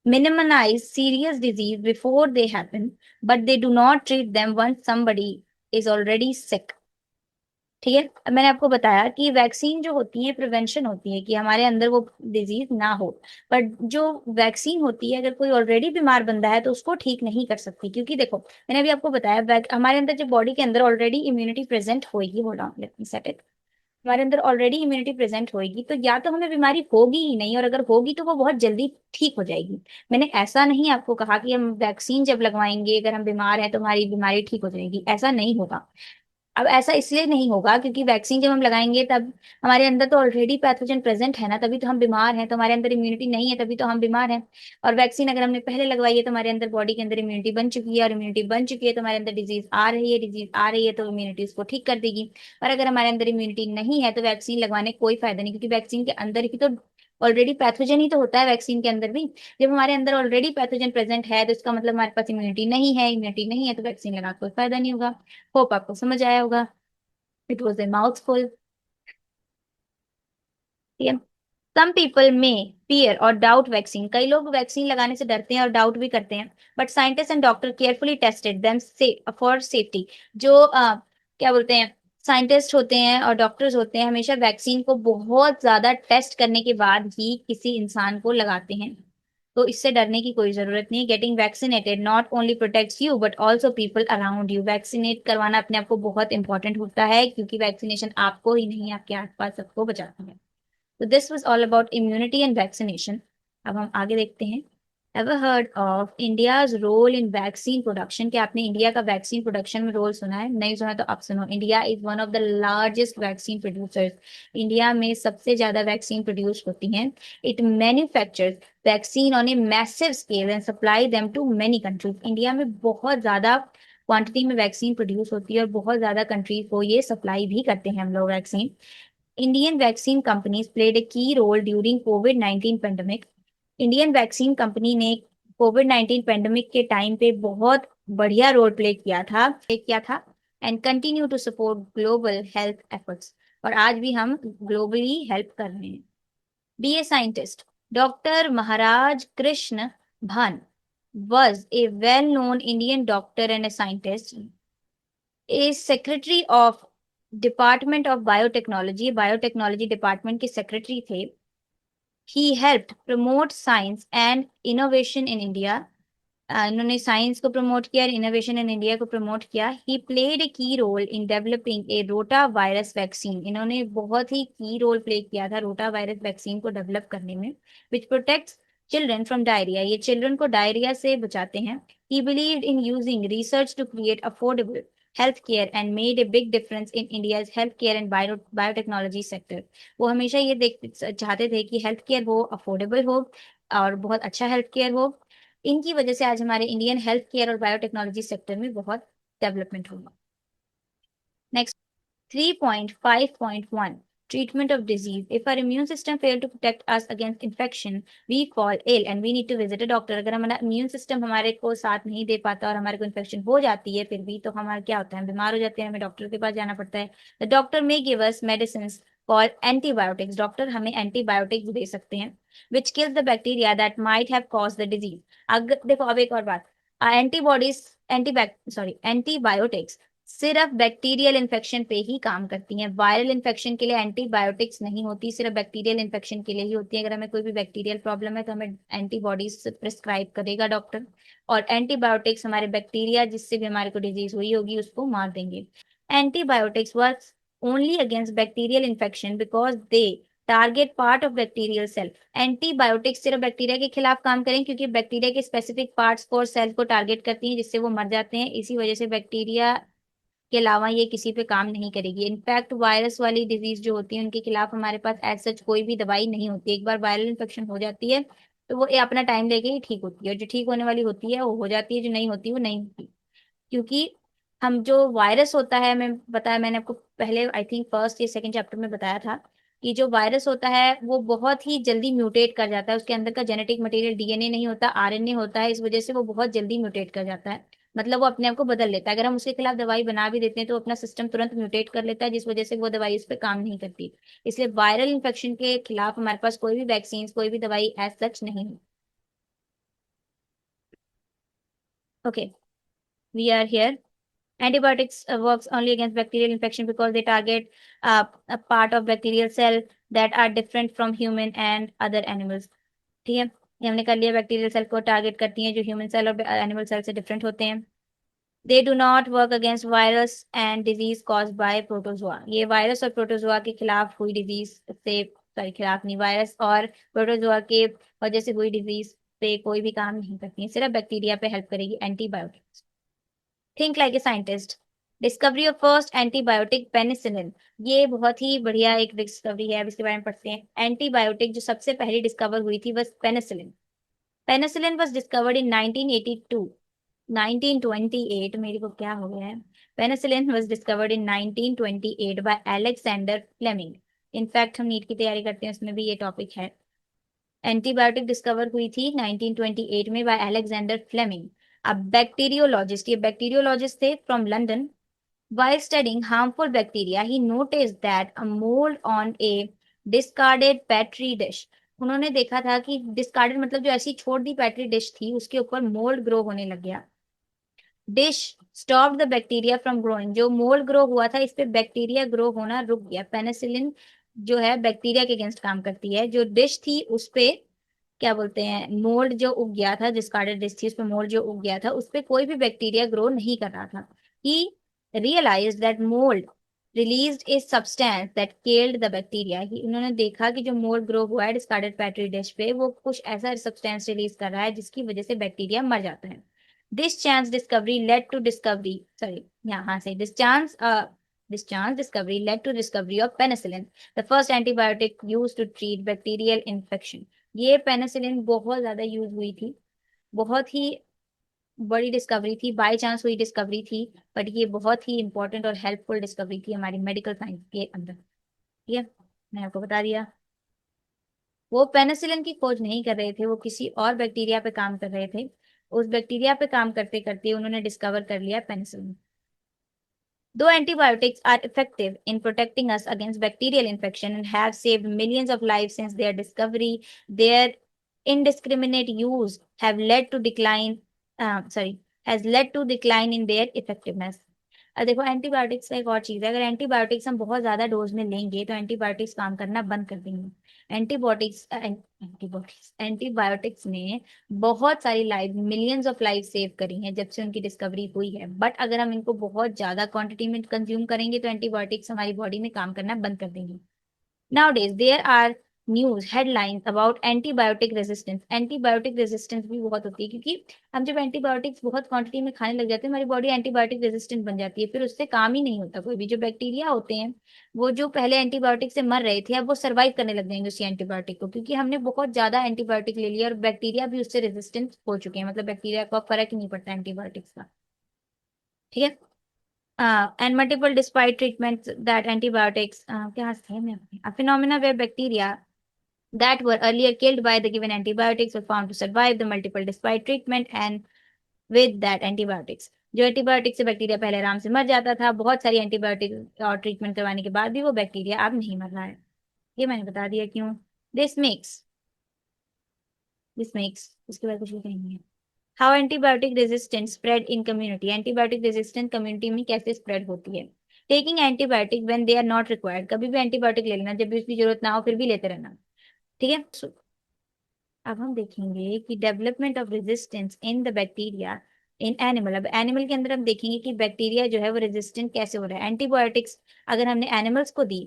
minimize serious disease before they happen, but they do not treat them once somebody is already sick. ठीक है, अब मैंने आपको बताया कि वैक्सीन जो होती है प्रिवेंशन होती है कि हमारे अंदर वो डिजीज ना हो, बट जो वैक्सीन होती है अगर कोई ऑलरेडी बीमार बंदा है तो उसको ठीक नहीं कर सकती, क्योंकि देखो मैंने अभी आपको बताया हमारे अंदर जो बॉडी के अंदर ऑलरेडी इम्यूनिटी प्रेजेंट होगी, hold on let me set it, हमारे अंदर ऑलरेडी इम्यूनिटी प्रेजेंट होगी तो या तो हमें बीमारी होगी ही नहीं, और अगर होगी तो वो बहुत जल्दी ठीक हो जाएगी। मैंने ऐसा नहीं आपको कहा कि हम वैक्सीन जब लगवाएंगे अगर हम बीमार हैं तो हमारी बीमारी ठीक हो जाएगी, ऐसा नहीं होगा। अब ऐसा इसलिए नहीं होगा क्योंकि वैक्सीन जब हम लगाएंगे तब हमारे अंदर तो ऑलरेडी पैथोजन प्रेजेंट है ना, तभी तो हम बीमार हैं, तो हमारे अंदर इम्यूनिटी नहीं है तभी तो हम बीमार हैं। और वैक्सीन अगर हमने पहले लगवाई है तो हमारे अंदर बॉडी के अंदर इम्यूनिटी बन चुकी है, और इम्यूनिटी बन चुकी है तो हमारे अंदर डिजीज आ रही है, डिजीज आ रही है तो इम्यूनिटी उसको ठीक कर देगी। और अगर हमारे अंदर इम्यूनिटी नहीं है तो वैक्सीन लगवाने कोई फायदा नहीं, क्योंकि वैक्सीन के अंदर ही तो ऑलरेडी पैथोजन ही तो होता है वैक्सीन के अंदर भी। जब हमारे अंदर ऑलरेडी पैथोजन प्रेजेंट है तो इसका मतलब हमारे पास इम्यूनिटी नहीं है, इम्यूनिटी नहीं है तो वैक्सीन लगा कोई फायदा नहीं होगा। होप आपको समझ आया होगा। It was a mouthful. ठीक है। सम पीपल में फियर और डाउट वैक्सीन, कई लोग वैक्सीन लगाने से डरते हैं और डाउट भी करते हैं, but scientist and doctor carefully tested them for safety. जो क्या बोलते हैं, साइंटिस्ट होते हैं और डॉक्टर्स होते हैं हमेशा वैक्सीन को बहुत ज्यादा टेस्ट करने के बाद ही किसी इंसान को लगाते हैं। तो इससे डरने की कोई जरूरत नहीं। Getting vaccinated not only protects you but also people around you. Vaccinate करवाना अपने आप को बहुत इंपॉर्टेंट होता है, क्योंकि वैक्सीनेशन आपको ही नहीं आपके आसपास सबको बचाता है। तो this was all about immunity and vaccination. अब हम आगे देखते हैं। Ever heard of India's role in vaccine production? क्या आपने इंडिया का वैक्सीन प्रोडक्शन में रोल सुना है? नहीं सुना तो आप सुनो। India is one of the largest vaccine producers. India में सबसे ज्यादा वैक्सीन प्रोड्यूस होती हैं। It manufactures vaccine on a massive scale and supply them to many countries. India में बहुत ज्यादा क्वांटिटी में वैक्सीन प्रोड्यूस होती है और बहुत ज्यादा कंट्रीज को ये सप्लाई भी करते हैं हम लोग vaccine. Indian vaccine companies played a key role during COVID-19 pandemic. Indian vaccine company ने कोविड 19 पेंडेमिक के टाइम पे बहुत बढ़िया रोल प्ले किया था and continue to support global health efforts. और आज भी हम ग्लोबली हेल्प कर रहे हैं। Be a scientist. Doctor Maharaj Krishna Bhan was a well-known Indian doctor and a scientist, a secretary of department of biotechnology, biotechnology department के सेक्रेटरी थे। He helped promote science and innovation in India. इन्होंने science को promote किया और innovation in India को promote किया। He played a की role in developing a rota virus vaccine. इन्होंने बहुत ही की रोल प्ले किया था रोटा वायरस वैक्सीन को डेवलप करने में, which protects children from diarrhoea. ये चिल्ड्रन को डायरिया से बचाते हैं। He believed in using research to create affordable healthcare and made a big difference in India's healthcare and biotechnology sector. वो हमेशा ये देख चाहते थे कि हेल्थ केयर हो, अफोर्डेबल हो और बहुत अच्छा हेल्थ केयर हो। इनकी वजह से आज हमारे इंडियन हेल्थ केयर और बायोटेक्नोलॉजी सेक्टर में बहुत डेवलपमेंट होगा। Next 3.5.1 treatment of disease. If our immune system fail to protect us against infection, we fall ill and we need to visit a doctor. अगर हमारा इम्यून सिस्टम हमारे को साथ नहीं दे पाता और हमारे को इन्फेक्शन हो जाती है फिर भी, तो हमारा क्या होता है, हम बीमार हो जाते हैं, हमें डॉक्टर के पास जाना पड़ता है। The doctor may give us medicine called antibiotics. Doctor हमें एंटीबायोटिक्स दे सकते हैं विच kills the bacteria that might have cause the disease. अगर देखो अब एक और बात, एंटीबॉडीज एंटीबायोटिक्स सिर्फ बैक्टीरियल इन्फेक्शन पे ही काम करती हैं। वायरल इन्फेक्शन के लिए एंटीबायोटिक्स नहीं होती, सिर्फ बैक्टीरियल इन्फेक्शन के लिए ही होती है। अगर हमें कोई भी बैक्टीरियल प्रॉब्लम है तो हमें एंटीबॉडीज प्रिस्क्राइब करेगा डॉक्टर, और एंटीबायोटिक्स हमारे बैक्टीरिया जिससे भी हमारे को डिजीज हुई होगी उसको मार देंगे। Antibiotics work only against bacterial infection because they target part of bacterial cell. Antibiotics सिर्फ बैक्टीरिया के खिलाफ काम करें क्योंकि बैक्टीरिया के स्पेसिफिक पार्ट्स को और सेल को टारगेट करती हैं जिससे वो मर जाते हैं। इसी वजह से बैक्टीरिया के अलावा ये किसी पे काम नहीं करेगी। इनफैक्ट वायरस वाली डिजीज जो होती है उनके खिलाफ हमारे पास एज सच कोई भी दवाई नहीं होती। एक बार वायरल इन्फेक्शन हो जाती है तो वो अपना टाइम लेके ही ठीक होती है, और जो ठीक होने वाली होती है वो हो जाती है, जो नहीं होती वो नहीं होती। क्योंकि हम जो वायरस होता है, मैंने आपको पहले आई थिंक फर्स्ट या सेकंड चैप्टर में बताया था कि जो वायरस होता है वो बहुत ही जल्दी म्यूटेट कर जाता है। उसके अंदर का जेनेटिक मटेरियल डीएनए नहीं होता, आरएनए होता है। इस वजह से वो बहुत जल्दी म्यूटेट कर जाता है, मतलब वो अपने आप को बदल लेता है। अगर हम उसके खिलाफ दवाई बना भी देते हैं तो अपना सिस्टम तुरंत म्यूटेट कर लेता है, जिस वजह से वो दवाई उस पर काम नहीं करती। इसलिए वायरल इन्फेक्शन के खिलाफ हमारे पास कोई भी वैक्सीन, कोई भी दवाई एज सच नहीं है। Okay, we are here. Antibiotics works only against bacterial infection because they target a part of bacterial cell that are different from human and other animals. ठीक है, ये हमने कर लिया। बैक्टीरियल सेल को टारगेट करती हैं जो ह्यूमन सेल और एनिमल सेल से डिफरेंट होते हैं। They do not work against virus and disease cause by protozoa. ये वायरस और प्रोटोजोआ के खिलाफ हुई डिजीज से, सॉरी खिलाफ नहीं, वायरस और प्रोटोजोआ के वजह से हुई डिजीज पे कोई भी काम नहीं करती है, सिर्फ बैक्टीरिया पे हेल्प करेगी antibiotics. Think like a scientist. Discovery of first antibiotic penicillin. ये बहुत ही बढ़िया एक डिस्कवरी है, अब इसके बारे में पढ़ते हैं। एंटीबायोटिक जो सबसे पहली डिस्कवर हुई थी वह penicillin. Penicillin was discovered in 1982, 1928, मेरे को क्या हो गया है। Penicillin was discovered in 1928 by Alexander Fleming. In fact हम नीट की तैयारी करते हैं, उसमें भी ये टॉपिक है। एंटीबायोटिक डिस्कवर हुई थी 1928 में by Alexander Fleming, a bacteriologist. ये बैक्टीरियोलॉजिस्ट थे from London. While studying harmful bacteria, he noticed that a mold on a discarded petri dish. उन्होंने देखा था कि डिस्कार्डेड मतलब जो ऐसी छोड़ दी पेट्री डिश थी उसके ऊपर मोल्ड ग्रो होने लग गया। Dish stop the bacteria from growing. जो मोल्ड ग्रो हुआ था इस पे बैक्टीरिया ग्रो होना रुक गया। पेनिसिलिन जो है बैक्टीरिया के अगेंस्ट काम करती है। जो डिश थी उस पे क्या बोलते हैं, मोल्ड जो उग गया था, डिस्कार्डेड डिश थी उस पे मोल्ड जो उग गया था उस पे कोई भी बैक्टीरिया ग्रो नहीं कर रहा था। ही realized that mold released a substance that killed the bacteria। उन्होंने देखा कि जो मोल्ड ग्रो हुआ है डिस्कार्डेड पेट्री डिश पे वो कुछ ऐसा सब्सटेंस रिलीज कर रहा है जिसकी वजह से बैक्टीरिया मर जाता है। This chance discovery led to discovery, sorry यहाँ से this chance discovery led to discovery of penicillin, the first antibiotic use to treat bacterial infection. ये पेनिसिलिन बहुत ज्यादा यूज हुई थी, बहुत ही बड़ी डिस्कवरी थी, बाय चांस हुई डिस्कवरी थी, बट ये बहुत ही इंपॉर्टेंट और हेल्पफुल डिस्कवरी थी हमारी मेडिकल साइंस के अंदर। ठीक है, मैंने आपको बता दिया। वो पेनिसिलिन की खोज नहीं कर रहे थे, वो किसी और बैक्टीरिया पे काम कर रहे थे। उस बैक्टीरिया पे काम करते करते उन्होंने डिस्कवर कर लिया penicillin. Though antibiotics are effective in protecting us against bacterial infection and have saved millions of lives since their discovery, their indiscriminate use have led to decline, has led to decline in their effectiveness. अब देखो antibiotics का एक और चीज है, अगर antibiotics हम बहुत ज्यादा डोज में लेंगे तो एंटीबायोटिक्स काम करना बंद कर देंगे। एंटीबायोटिक्स ने बहुत सारी life, millions of life save करी हैं जब से उनकी डिस्कवरी हुई है। बट अगर हम इनको बहुत ज्यादा क्वांटिटी में कंज्यूम करेंगे तो एंटीबायोटिक्स हमारी बॉडी में काम करना बंद कर देंगे। Nowadays, there are news headlines about antibiotic resistance। Antibiotic resistance भी बहुत होती है क्योंकि हम जब एंटीबायोटिक्स बहुत क्वांटिटी में खाने लग जाते हैं हमारी बॉडी एंटीबायोटिक रेजिस्टेंट बन जाती है, फिर उससे काम ही नहीं होता। कोई भी जो बैक्टीरिया होते हैं वो जो पहले एंटीबायोटिक से मर रहे थे अब वो सर्वाइव करने लग जाएंगे उसी एंटीबायोटिक को, क्योंकि हमने बहुत ज्यादा एंटीबायोटिक ले लिया और बैक्टीरिया भी उससे रेजिस्टेंट हो चुके हैं, मतलब बैक्टीरिया को अब फर्क ही नहीं पड़ता एंटीबायोटिक्स का। ठीक है, and multiple despite treatments that antibiotics क्या थे मैं a phenomena where bacteria that were earlier killed by the given antibiotics were found to survive the multiple despite treatment and with that antibiotics। जो antibiotic से bacteria पहले आराम से मर जाता था, बहुत सारी एंटीबायोटिक और ट्रीटमेंट करवाने के बाद भी वो बैक्टीरिया अब नहीं मर रहा है। ये मैंने बता दिया क्यों। दिस मेक्स दिस मेक्स उसके बाद कुछ भी कहेंगे। How antibiotic resistance spread in community. Antibiotic resistance community में कैसे स्प्रेड होती है। Taking antibiotic when they are not required. कभी भी एंटीबायोटिक ले लेना, जब भी उसकी जरूरत ना हो फिर भी लेते रहना। ठीक है, अब हम देखेंगे कि development of resistance in the bacteria in animal. अब एनिमल के अंदर हम देखेंगे कि बैक्टीरिया जो है वो रेजिस्टेंट कैसे हो रहा है। एंटीबायोटिक्स अगर हमने एनिमल्स को दी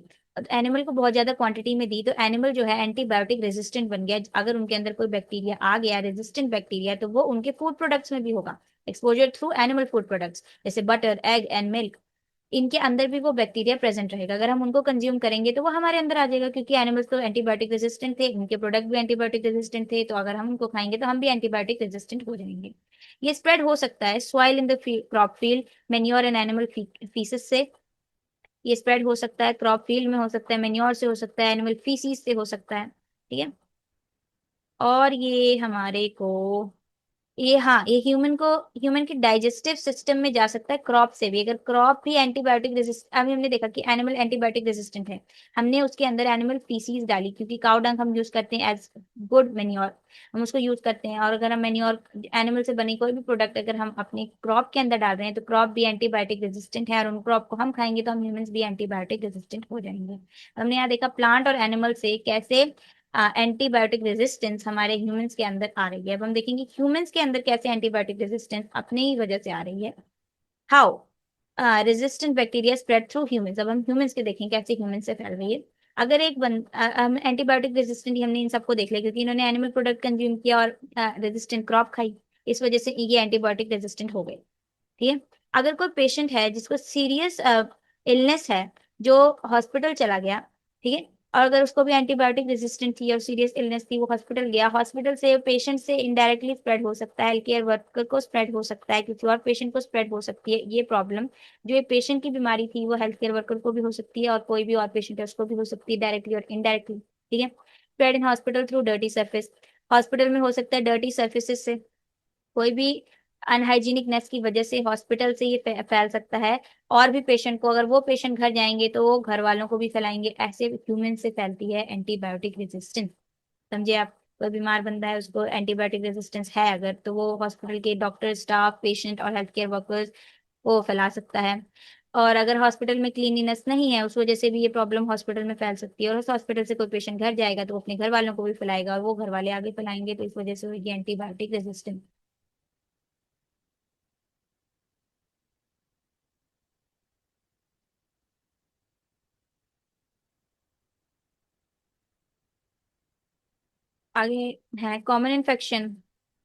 एनिमल को बहुत ज्यादा क्वांटिटी में दी तो एनिमल जो है एंटीबायोटिक रेजिस्टेंट बन गया। अगर उनके अंदर कोई बैक्टीरिया आ गया, रेजिस्टेंट बैक्टीरिया, तो वो उनके फूड प्रोडक्ट्स में भी होगा। Exposure through animal food products जैसे बटर, एग एंड मिल्क, इनके अंदर भी वो बैक्टीरिया प्रेजेंट रहेगा। अगर हम उनको कंज्यूम करेंगे तो वो हमारे अंदर आ जाएगा, क्योंकि एनिमल्स तो एंटीबायोटिक रेजिस्टेंट थे, उनके प्रोडक्ट भी एंटीबायोटिक रेजिस्टेंट थे, तो अगर हम उनको खाएंगे तो हम भी एंटीबायोटिक रेजिस्टेंट हो जाएंगे। ये स्प्रेड हो सकता है soil in the crop field, manure and animal faeces से। ये स्प्रेड हो सकता है क्रॉप फील्ड में, हो सकता है मेन्योर से, हो सकता है एनिमल फीसीज से हो सकता है। ठीक है। और ये हमारे को, ये हाँ, ये ह्यूमन के डाइजेस्टिव सिस्टम में जा सकता है क्रॉप से भी। अगर क्रॉप भी एंटीबायोटिक रेजिस्टेंट, अभी हमने देखा कि एनिमल एंटीबायोटिक रेजिस्टेंट है, हमने उसके अंदर एनिमल फीसीज डाली, क्योंकि काउ डंग हम यूज करते हैं एज गुड मेन्योर, हम उसको यूज करते हैं। और अगर हम मेन्योर एनिमल से बनी कोई भी प्रोडक्ट अगर हम अपने क्रॉप के अंदर डाल रहे हैं तो क्रॉप भी एंटीबायोटिक रेजिस्टेंट है, और उन क्रॉप को हम खाएंगे तो हम ह्यूमंस भी एंटीबायोटिक रेजिस्टेंट हो जाएंगे। हमने यहाँ देखा प्लांट और एनिमल से कैसे एंटीबायोटिक रेजिस्टेंस हमारे ह्यूमंस के अंदर आ रही है। अब हम देखेंगे ह्यूमंस के अंदर कैसे एंटीबायोटिक रेजिस्टेंस अपनी ही वजह से आ रही है। How resistant bacteria spread through humans. अब हम ह्यूमंस के देखें कैसे ह्यूमंस से फैल रही है। अगर एक हम एंटीबायोटिक रेजिस्टेंट ही हमने इन सबको देख लिया, क्योंकि इन्होंने एनिमल प्रोडक्ट कंज्यूम किया और रेजिस्टेंट क्रॉप खाई, इस वजह से ये एंटीबायोटिक रेजिस्टेंट हो गए। ठीक है। अगर कोई पेशेंट है जिसको सीरियस इलनेस है, जो हॉस्पिटल चला गया, ठीक है, और अगर उसको भी एंटीबायोटिक रेजिस्टेंट थी और सीरियस इलनेस थी, वो हॉस्पिटल गया, हॉस्पिटल से पेशेंट से इनडायरेक्टली स्प्रेड हो सकता है, हेल्थ केयर वर्कर को स्प्रेड हो सकता है, किसी और पेशेंट को स्प्रेड हो सकती है। ये प्रॉब्लम जो ये पेशेंट की बीमारी थी वो हेल्थ केयर वर्कर को भी हो सकती है, और कोई भी और पेशेंट है उसको भी हो सकती है, डायरेक्टली और इनडायरेक्टली। ठीक है। Spread in hospital through dirty surface. Hospital में हो सकता है डर्टी सर्फेसिस से, कोई भी अनहाइजीनिकनेस की वजह से हॉस्पिटल से ये फैल सकता है। और भी पेशेंट को, अगर वो पेशेंट घर जाएंगे तो वो घर वालों को भी फैलाएंगे। ऐसे ह्यूमन से फैलती है एंटीबायोटिक रेजिस्टेंस। समझे आप? कोई बीमार बंदा है, उसको एंटीबायोटिक रेजिस्टेंस है अगर, तो वो हॉस्पिटल के डॉक्टर, स्टाफ, पेशेंट और हेल्थ केयर वर्कर्स को फैला सकता है। और अगर हॉस्पिटल में क्लीनिनेस नहीं है, उस वजह से भी ये प्रॉब्लम हॉस्पिटल में फैल सकती है। और उस हॉस्पिटल से कोई पेशेंट घर जाएगा तो वो अपने घर वालों को भी फैलाएगा, और वो घर वाले आगे फैलाएंगे, तो इस वजह से होगी एंटीबायोटिक रेजिस्टेंस। आगे है common infection,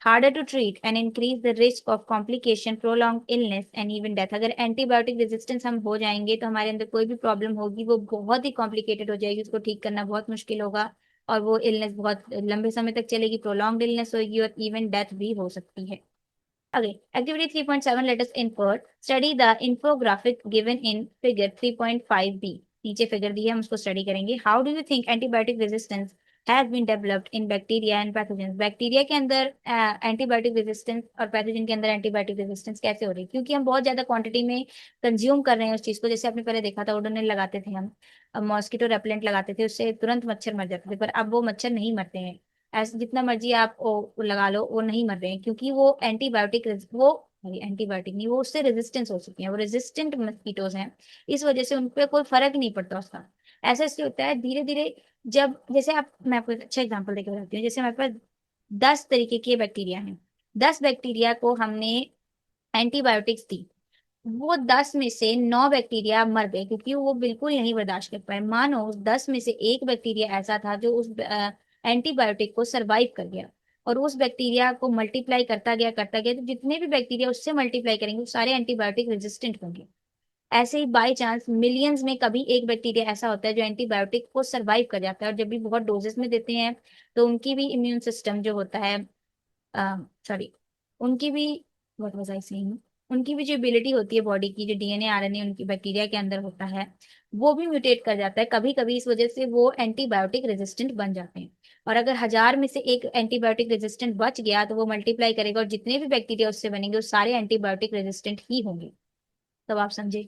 harder to treat and increase the risk of complication, prolong illness and even death. अगर एंटीबायोटिक रेजिस्टेंस हम हो जाएंगे तो हमारे अंदर कोई भी प्रॉब्लम होगी वो बहुत ही कॉम्प्लिकेटेड हो जाएगी, उसको ठीक करना बहुत मुश्किल होगा, और वो इलनेस बहुत लंबे समय तक चलेगी, प्रोलॉन्ग इलनेस होगी, और इवन डेथ भी हो सकती है। Okay, activity 3.7, let us infer. Study the infographic given in figure 3.5b. नीचे फिगर दी है, हम उसको स्टडी करेंगे। How do you think antibiotic resistance has been developed in bacteria and pathogens? Bacteria के अंदर एंटीबायोटिक रेजिस्टेंस और पैथोजन के अंदर एंटीबायोटिक रेजिस्टेंस कैसे हो रही है? क्योंकि हम बहुत ज्यादा क्वांटिटी में कंज्यूम कर रहे हैं उस चीज को। जैसे आपने पहले देखा था, ओडोनिल लगाते थे हम, मॉस्किटो रेपेलेंट लगाते थे, उससे तुरंत मच्छर मर जाते थे, पर अब वो मच्छर नहीं मरते हैं। ऐसे जितना मर्जी आप वो लगा लो, वो नहीं मर रहे हैं, क्योंकि वो एंटीबायोटिक, वो एंटीबायोटिक नहीं, वो उससे रेजिस्टेंस हो चुकी है, वो रेजिस्टेंट मस्कीटोज हैं। इस वजह से उन पर कोई फर्क ही नहीं पड़ता उसका। ऐसा इसलिए होता है धीरे धीरे, जब जैसे आप, मैं आपको एक अच्छा एग्जांपल देकर बताती हूँ। जैसे हमारे पास 10 तरीके के बैक्टीरिया हैं, 10 बैक्टीरिया को हमने एंटीबायोटिक्स दी, वो 10 में से 9 बैक्टीरिया मर गए, क्योंकि वो बिल्कुल नहीं बर्दाश्त कर पाए। मानो उस 10 में से एक बैक्टीरिया ऐसा था जो उस एंटीबायोटिक को सरवाइव कर गया, और उस बैक्टीरिया को मल्टीप्लाई करता गया, तो जितने भी बैक्टीरिया उससे मल्टीप्लाई करेंगे वो सारे एंटीबायोटिक रेजिस्टेंट होंगे। ऐसे ही बाय चांस मिलियंस में कभी एक बैक्टीरिया ऐसा होता है जो एंटीबायोटिक को सरवाइव कर जाता है, और जब भी बहुत डोजेस में देते हैं तो उनकी भी इम्यून सिस्टम जो होता है, सॉरी, उनकी भी, व्हाट वाज आई सेइंग, उनकी भी जो एबिलिटी होती है बॉडी की, जो डीएनए आरएनए उनकी बैक्टीरिया के अंदर होता है, वो भी म्यूटेट कर जाता है कभी कभी। इस वजह से वो एंटीबायोटिक रेजिस्टेंट बन जाते हैं। और अगर 1000 में से एक एंटीबायोटिक रेजिस्टेंट बच गया तो वो मल्टीप्लाई करेगा, और जितने भी बैक्टीरिया उससे बनेंगे वो सारे एंटीबायोटिक रेजिस्टेंट ही होंगे। तब आप समझे।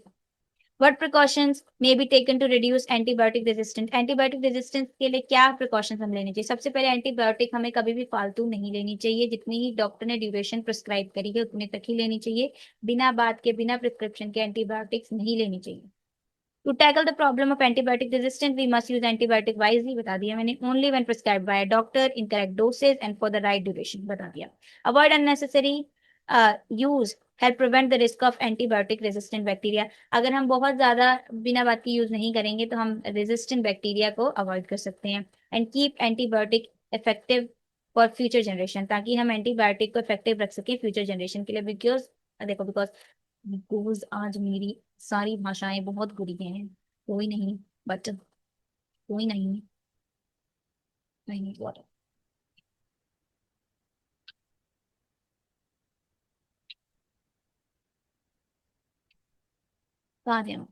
What precautions may be taken to reduce antibiotic resistance? Antibiotic resistance के लिए क्या प्रिकॉशंस हम लेने चाहिए? सबसे पहले एंटीबायोटिक हमें कभी भी फालतू नहीं लेनी चाहिए, जितनी ही डॉक्टर ने ड्यूरेशन प्रिस्क्राइब करी है उतने तक ही लेनी चाहिए। बिना बात के, बिना प्रिस्क्रिप्शन के एंटीबायोटिक्स नहीं लेनी चाहिए। To tackle the problem of antibiotic resistance we must use antibiotic wisely, बता दिया मैंने, only when prescribed by doctor in correct dosage and for the right duration, बता दिया। Avoid unnecessary use help prevent the risk of antibiotic resistant bacteria. अगर हम बहुत ज्यादा बिना बात की यूज नहीं करेंगे तो हम रेजिस्टेंट बैक्टीरिया को अवॉइड कर सकते हैं। And keep antibiotic effective for future generation, ताकि हम एंटीबायोटिक को इफेक्टिव रख सकें फ्यूचर जनरेशन के लिए। बिकॉज देखो, बिकॉज आज मेरी सारी भाषाएं बहुत बुरी हैं। कोई नहीं, बट कोई नहीं, नहीं water। कहाँ थे हम?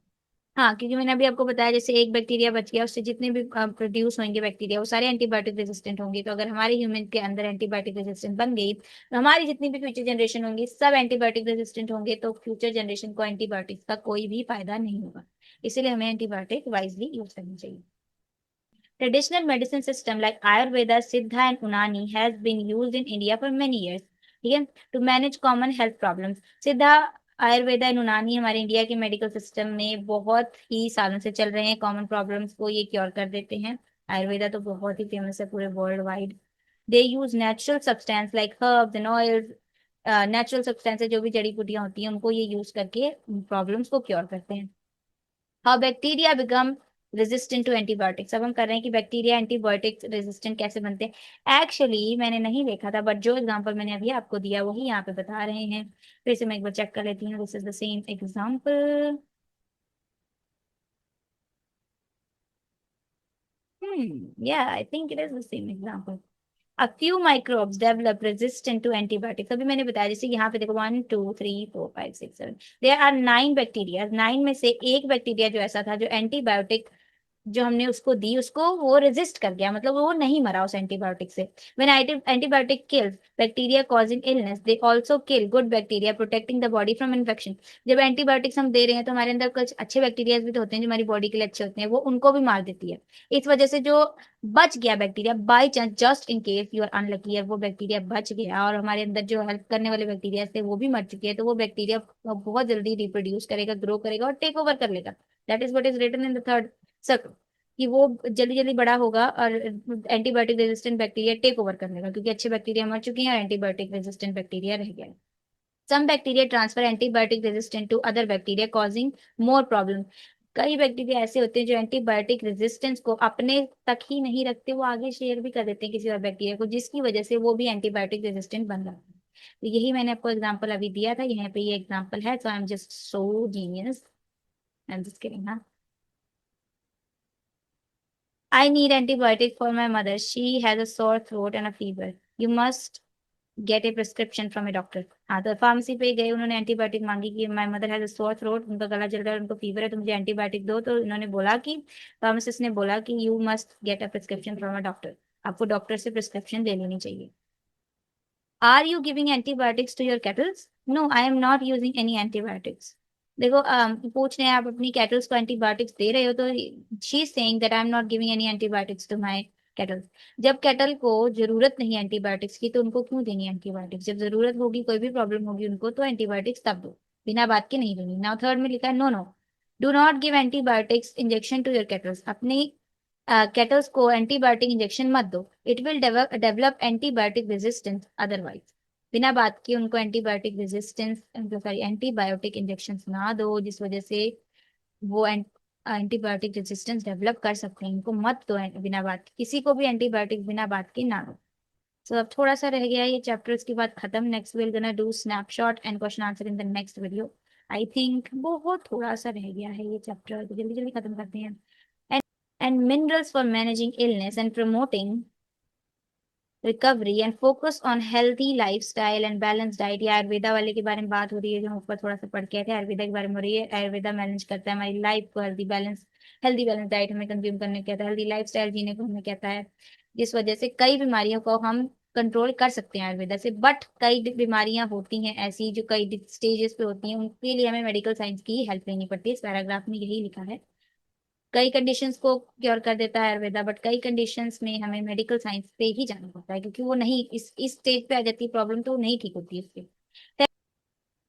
हाँ, क्योंकि मैंने अभी आपको बताया जैसे एक बैक्टीरिया बच गया, उससे जितने भी प्रोड्यूस होंगे बैक्टीरिया वो सारे एंटीबायोटिक रेजिस्टेंट होंगे। तो अगर हमारे ह्यूमन के अंदर एंटीबायोटिक रेजिस्टेंट बन गई तो हमारी जितनी भी फ्यूचर जनरेशन होंगी सब एंटीबायोटिक रेजिस्टेंट होंगे, तो फ्यूचर जनरेशन को एंटीबायोटिक्स का कोई भी फायदा नहीं होगा। इसीलिए हमें एंटीबायोटिक वाइजली यूज करनी चाहिए। Traditional medicine system like Ayurveda, Siddha, and Unani has been used in India for many years. ठीक है, to manage common health problems. सिद्धा, आयुर्वेदा एंड यूनानी हमारे इंडिया के मेडिकल सिस्टम में बहुत ही सालों से चल रहे हैं। कॉमन प्रॉब्लम्स को ये क्योर कर देते हैं। आयुर्वेदा तो बहुत ही फेमस है पूरे world wide. They use natural substance like herbs and oils. Natural substances जो भी जड़ी बूटियां होती हैं उनको ये यूज करके प्रॉब्लम्स को क्योर करते हैं। How bacteria become resistant to antibiotics. अब हम कर रहे हैं कि बैक्टीरिया एंटीबायोटिक्स रेजिस्टेंट कैसे बनते हैं। एक्चुअली मैंने नहीं देखा था, बट जो एग्जांपल मैंने अभी आपको दिया वही यहाँ पे बता रहे हैं। फिर से मैं एक बार चेक कर लेती हूँ। This is the same example. Yeah, I think it is the same example. A few microbes develop resistant to antibiotics। अभी मैंने बताया जैसे यहाँ पे देखो 1 2 3 4 5 6 7, there are 9 बैक्टीरिया। 9 में से एक बैक्टीरिया जो ऐसा था जो एंटीबायोटिक जो हमने उसको दी उसको वो रेजिस्ट कर गया, मतलब वो नहीं मरा उस एंटीबायोटिक से। When antibiotic kills bacteria causing illness, they also kill good bacteria protecting the body from infection. जब एंटीबायोटिक्स हम दे रहे हैं तो हमारे अंदर कुछ अच्छे बैक्टीरिया भी तो होते हैं जो हमारी बॉडी के लिए अच्छे होते हैं, वो उनको भी मार देती है। इस वजह से जो बच गया bacteria, by chance just in case you are unlucky है, वो बैक्टीरिया बच गया और हमारे अंदर जो हेल्प करने वाले बैक्टीरिया थे वो भी मर चुके हैं, तो वो बैक्टीरिया बहुत जल्दी रिप्रोड्यूस करेगा, ग्रो करेगा और टेक ओवर कर लेगा। That is what is written in the third circle, कि वो जल्दी जल्दी बड़ा होगा और antibiotic resistant bacteria take over कर लेगा, क्योंकि अच्छे बैक्टीरिया मर चुके हैं और एंटीबायोटिक रेजिस्टेंट बैक्टीरिया रह गया है। Some bacteria transfer antibiotic resistant to other bacteria causing more problem. कई बैक्टीरिया ऐसे होते हैं जो एंटीबायोटिक रेजिस्टेंस को अपने तक ही नहीं रखते, वो आगे शेयर भी कर देते हैं किसी और बैक्टीरिया को, जिसकी वजह से वो भी एंटीबायोटिक रेजिस्टेंट बन रहा है। तो यही मैंने आपको एग्जांपल अभी दिया था, यहाँ पे ये एग्जांपल है। So I am just so genius, I am just kidding. I need antibiotic for my mother. She has a sore throat and a fever. You must get a prescription from a doctor. हाँ, तो pharmacy पे गए, उन्होंने antibiotic मांगी कि my mother has a sore throat, उनका गला जल रहा है, उनको फीवर है, तो मुझे एंटीबायोटिक दो। तो इन्होंने बोला कि फार्मासिस्ट ने बोला कि you must get a prescription from a doctor. आपको डॉक्टर से प्रिस्क्रिप्शन ले लेनी चाहिए। Are you giving antibiotics to your cattles? No, I am not using any antibiotics. देखो पूछ रहे हैं आप अपनी केटल्स को एंटीबायोटिक्स दे रहे हो, तो she is saying that I am not giving any antibiotics to my cattles. जब केटल को जरूरत नहीं एंटीबायोटिक्स की तो उनको क्यों देनी एंटीबायोटिक्स? जब जरूरत होगी, कोई भी प्रॉब्लम होगी उनको, तो एंटीबायोटिक्स तब दो, बिना बात के नहीं देनी। नाउ थर्ड में लिखा है no no, do not give antibiotics injection to your cattles. अपनी केटल्स को एंटीबायोटिक इंजेक्शन मत दो। It will develop antibiotic resistance otherwise. बिना बात के उनको antibiotic resistance, sorry antibiotic injection ना दो, जिस वजह से वो एंटीबायोटिक रेजिस्टेंस डेवलप कर सकते हैं। इनको मत दो बिना बात के, किसी को भी एंटीबायोटिक बिना बात के ना दो। सो अब थोड़ा सा रह गया है ये चैप्टर, इसके बाद खत्म। Next will gonna do snapshot and question answer in the next video. I think बहुत थोड़ा सा रह गया है ये चैप्टर, तो जल्दी जल्दी खत्म करते हैं। And minerals for managing illness and promoting recovery and focus on healthy lifestyle and balanced diet। ये आयुर्वेदा वाले के बारे में बात हो रही है जो हम ऊपर थोड़ा सा पढ़ के आए थे, आयुर्वेदा के बारे में हो रही है। आयुर्वेदा मैनेज करता है हमारी लाइफ को, हेल्दी बैलेंस डाइट हमें कंज्यूम करने को कहता है, हेल्दी लाइफ स्टाइल जीने को हमें कहता है, जिस वजह से कई बीमारियों को हम कंट्रोल कर सकते हैं आयुर्वेदा से। बट कई बीमारियां होती हैं ऐसी जो कई स्टेजेस पे होती हैं, उनके लिए हमें मेडिकल साइंस की हेल्प लेनी पड़ती है। इस पैराग्राफ में यही लिखा है। कई कंडीशंस को क्योर कर देता है आयुर्वेदा, बट कई कंडीशंस में हमें मेडिकल साइंस पे ही जाना पड़ता है, क्योंकि वो नहीं इस स्टेज पे आ जाती है प्रॉब्लम, तो वो नहीं ठीक होती है उससे।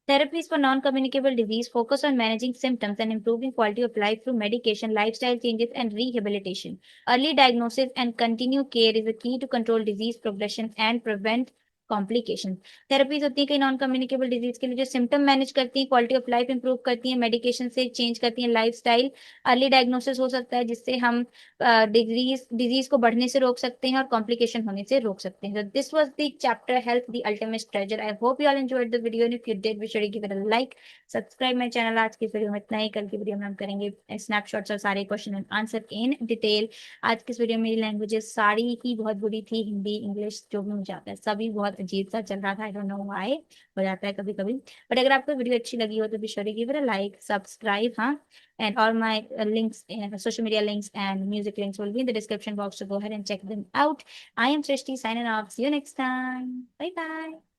Therapies for non-communicable disease focus on managing symptoms and improving quality of life through medication, lifestyle changes, and rehabilitation. Early diagnosis and continued care is a key to control disease progression and prevent complication. Therapies होती है कई non communicable disease के लिए जो symptom manage करती हैं, quality of life improve करती हैं, मेडिकेशन से चेंज करती हैं लाइफस्टाइल, अर्ली डायग्नोसिस हो सकता है जिससे हम डिजीज को बढ़ने से रोक सकते हैं और कॉम्प्लिकेशन होने से रोक सकते हैं। This was the chapter health the ultimate treasure. I hope you all enjoyed the video, if you did be sure give it a like, subscribe my channel. आज की वीडियो में इतना ही, कल की वीडियो में हम करेंगे स्नैपशॉट्स और सारे question and answer in detail. आज की इस वीडियो में मेरी लैंग्वेजेस सारी ही बहुत बुरी थी, हिंदी इंग्लिश जो भी मुझे आता है सभी बहुत अजीब सा चल रहा था, आई डोंट नो व्हाई, हो जाता है कभी कभी। बट अगर आपको वीडियो अच्छी लगी हो तो be sure give it a like, subscribe, हाँ। And all my links, social media links and music links will be in the description box, so go ahead and check them out. I am Srishti signing off. See you next time. Bye bye.